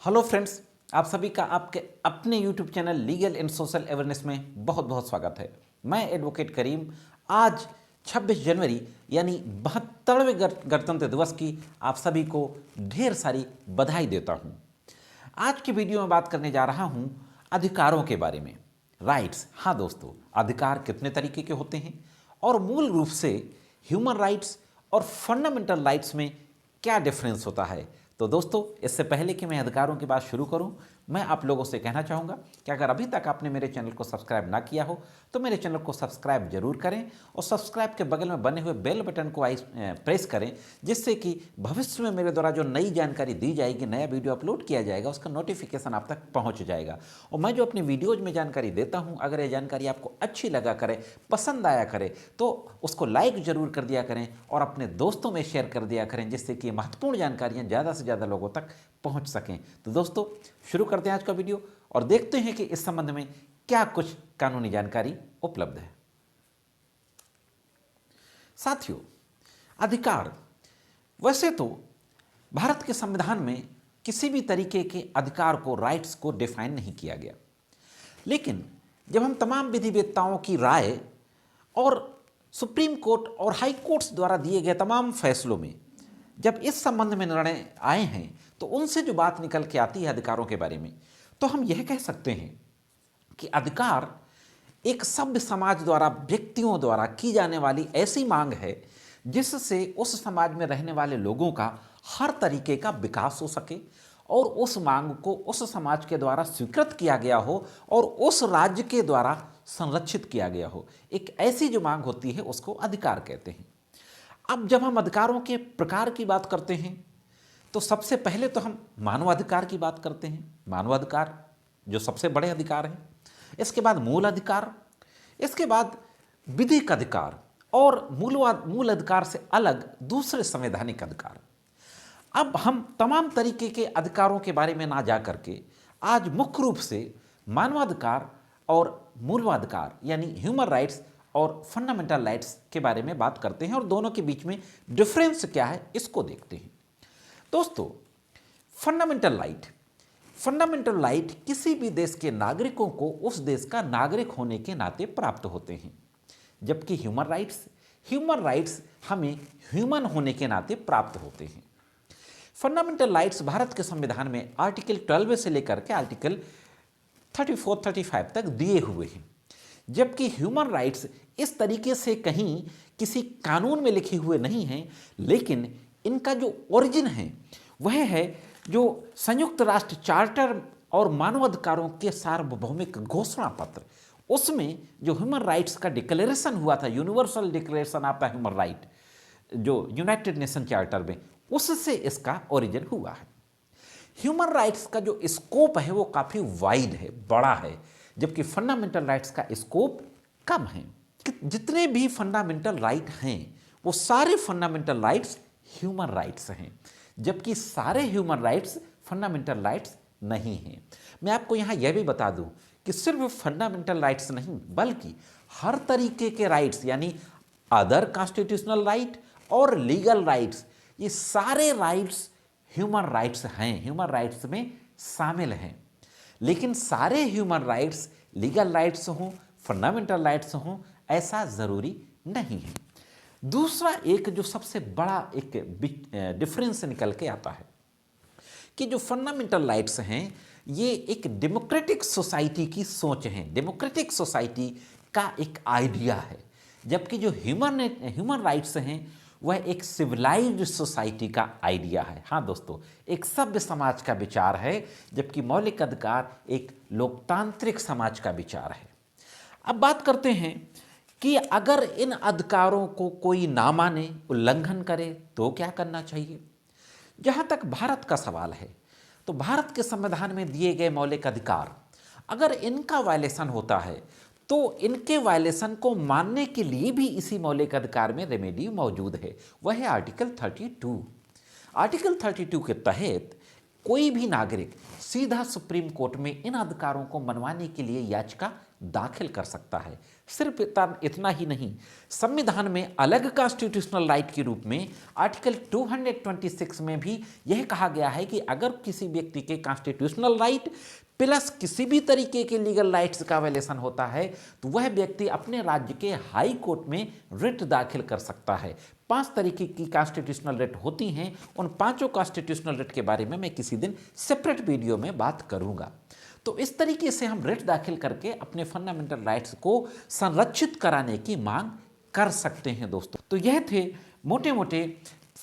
Hello friends, आप सभी का आपके अपने YouTube channel legal and social awareness में बहुत बहुत स्वागत है। मैं एडवोकेट करीम आज 26 जनवरी यानी 72वें गणतंत्र दिवस की आप सभी को ढेर सारी बधाई देता हूं। आज की वीडियो में बात करने जा रहा हूं अधिकारों के बारे में। राइट्स, हाँ दोस्तों, अधिकार कितने तरीके के होते हैं और मूल रूप से ह्यूमन राइट्स और फंडामेंटल राइट्स में क्या डिफरेंस होता है। तो दोस्तों, इससे पहले कि मैं अधिकारों की बात शुरू करूं, मैं आप लोगों से कहना चाहूँगा कि अगर अभी तक आपने मेरे चैनल को सब्सक्राइब ना किया हो तो मेरे चैनल को सब्सक्राइब जरूर करें और सब्सक्राइब के बगल में बने हुए बेल बटन को प्रेस करें, जिससे कि भविष्य में मेरे द्वारा जो नई जानकारी दी जाएगी, नया वीडियो अपलोड किया जाएगा, उसका नोटिफिकेशन आप तक पहुँच जाएगा। और मैं जो अपनी वीडियोज में जानकारी देता हूँ, अगर ये जानकारी आपको अच्छी लगा करे, पसंद आया करे, तो उसको लाइक जरूर कर दिया करें और अपने दोस्तों में शेयर कर दिया करें, जिससे कि महत्वपूर्ण जानकारियाँ ज़्यादा से ज़्यादा लोगों तक पहुंच सकें। तो दोस्तों, शुरू करते हैं आज का वीडियो और देखते हैं कि इस संबंध में क्या कुछ कानूनी जानकारी उपलब्ध है। साथियों, अधिकार वैसे तो भारत के संविधान में किसी भी तरीके के अधिकार को, राइट्स को डिफाइन नहीं किया गया, लेकिन जब हम तमाम विधिवेत्ताओं की राय और सुप्रीम कोर्ट और हाई कोर्ट्स द्वारा दिए गए तमाम फैसलों में जब इस संबंध में निर्णय आए हैं, तो उनसे जो बात निकल के आती है अधिकारों के बारे में, तो हम यह कह सकते हैं कि अधिकार एक सभ्य समाज द्वारा, व्यक्तियों द्वारा की जाने वाली ऐसी मांग है जिससे उस समाज में रहने वाले लोगों का हर तरीके का विकास हो सके और उस मांग को उस समाज के द्वारा स्वीकृत किया गया हो और उस राज्य के द्वारा संरक्षित किया गया हो। एक ऐसी जो मांग होती है उसको अधिकार कहते हैं। अब जब हम अधिकारों के प्रकार की बात करते हैं तो सबसे पहले तो हम मानवाधिकार की बात करते हैं। मानवाधिकार जो सबसे बड़े अधिकार हैं, इसके बाद मूल अधिकार, इसके बाद विधिक अधिकार और मूल अधिकार से अलग दूसरे संवैधानिक अधिकार। अब हम तमाम तरीके के अधिकारों के बारे में ना जा करके आज मुख्य रूप से मानवाधिकार और मूलाधिकार यानी ह्यूमन राइट्स और फंडामेंटल राइट्स के बारे में बात करते हैं और दोनों के बीच में डिफरेंस क्या है इसको देखते हैं। दोस्तों, फंडामेंटल राइट किसी भी देश के नागरिकों को उस देश का नागरिक होने के नाते प्राप्त होते हैं, जबकि ह्यूमन राइट्स हमें ह्यूमन होने के नाते प्राप्त होते हैं। फंडामेंटल राइट्स भारत के संविधान में आर्टिकल 12 से लेकर के आर्टिकल 34-35 तक दिए हुए हैं, जबकि ह्यूमन राइट्स इस तरीके से कहीं किसी कानून में लिखे हुए नहीं हैं, लेकिन इनका जो ओरिजिन है वह है जो संयुक्त राष्ट्र चार्टर और मानवाधिकारों के सार्वभौमिक घोषणा पत्र, उसमें जो ह्यूमन राइट्स का डिक्लेरेशन हुआ था, universal declaration of the human right, जो यूनाइटेड नेशन चार्टर में, उससे इसका ओरिजिन हुआ है। ह्यूमन राइट्स का जो स्कोप है वो काफ़ी वाइड है, बड़ा है, जबकि फंडामेंटल राइट्स का स्कोप कम है। जितने भी फंडामेंटल राइट हैं वो सारे फंडामेंटल राइट्स ह्यूमन राइट्स हैं, जबकि सारे ह्यूमन राइट्स फंडामेंटल राइट्स नहीं हैं। मैं आपको यहाँ यह भी बता दूँ कि सिर्फ फंडामेंटल राइट्स नहीं, बल्कि हर तरीके के राइट्स यानी अदर कॉन्स्टिट्यूशनल राइट और लीगल राइट्स, ये सारे राइट्स ह्यूमन राइट्स हैं, ह्यूमन राइट्स में शामिल हैं। लेकिन सारे ह्यूमन राइट्स लीगल राइट्स हों, फंडामेंटल राइट्स हों, ऐसा ज़रूरी नहीं है। दूसरा एक जो सबसे बड़ा एक डिफरेंस निकल के आता है कि जो फंडामेंटल राइट्स हैं ये एक डेमोक्रेटिक सोसाइटी की सोच है, डेमोक्रेटिक सोसाइटी का एक आइडिया है, जबकि जो ह्यूमन राइट्स हैं वह एक सिविलाइज्ड सोसाइटी का आइडिया है। हाँ दोस्तों, एक सभ्य समाज का विचार है, जबकि मौलिक अधिकार एक लोकतांत्रिक समाज का विचार है। अब बात करते हैं कि अगर इन अधिकारों को कोई ना माने, उल्लंघन करे, तो क्या करना चाहिए। जहाँ तक भारत का सवाल है, तो भारत के संविधान में दिए गए मौलिक अधिकार, अगर इनका वायलेशन होता है तो इनके वायलेशन को मानने के लिए भी इसी मौलिक अधिकार में रेमेडी मौजूद है, वह है आर्टिकल 32। आर्टिकल 32 के तहत कोई भी नागरिक सीधा सुप्रीम कोर्ट में इन अधिकारों को मनवाने के लिए याचिका दाखिल कर सकता है। सिर्फ इतना ही नहीं, संविधान में अलग कॉन्स्टिट्यूशनल राइट के रूप में आर्टिकल 226 में भी यह कहा गया है कि अगर किसी व्यक्ति के कॉन्स्टिट्यूशनल राइट प्लस किसी भी तरीके के लीगल राइट्स का वायलेशन होता है तो वह व्यक्ति अपने राज्य के हाई कोर्ट में रिट दाखिल कर सकता है। 5 तरीके की कॉन्स्टिट्यूशनल रिट होती हैं। उन 5 कॉन्स्टिट्यूशनल रिट के बारे में मैं किसी दिन सेपरेट वीडियो में बात करूंगा। तो इस तरीके से हम रिट दाखिल करके अपने फंडामेंटल राइट्स को संरक्षित कराने की मांग कर सकते हैं दोस्तों। तो यह थे मोटे मोटे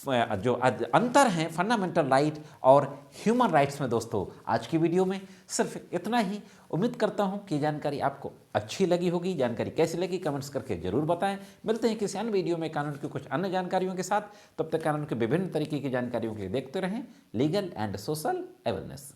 जो अंतर हैं फंडामेंटल राइट और ह्यूमन राइट्स में दोस्तों। आज की वीडियो में सिर्फ इतना ही। उम्मीद करता हूं कि जानकारी आपको अच्छी लगी होगी। जानकारी कैसी लगी कमेंट्स करके जरूर बताएं। मिलते हैं किसी अन्य वीडियो में कानून की कुछ अन्य जानकारियों के साथ। तब तक कानून के विभिन्न तरीके की जानकारियों के लिए देखते रहें लीगल एंड सोशल अवेयरनेस।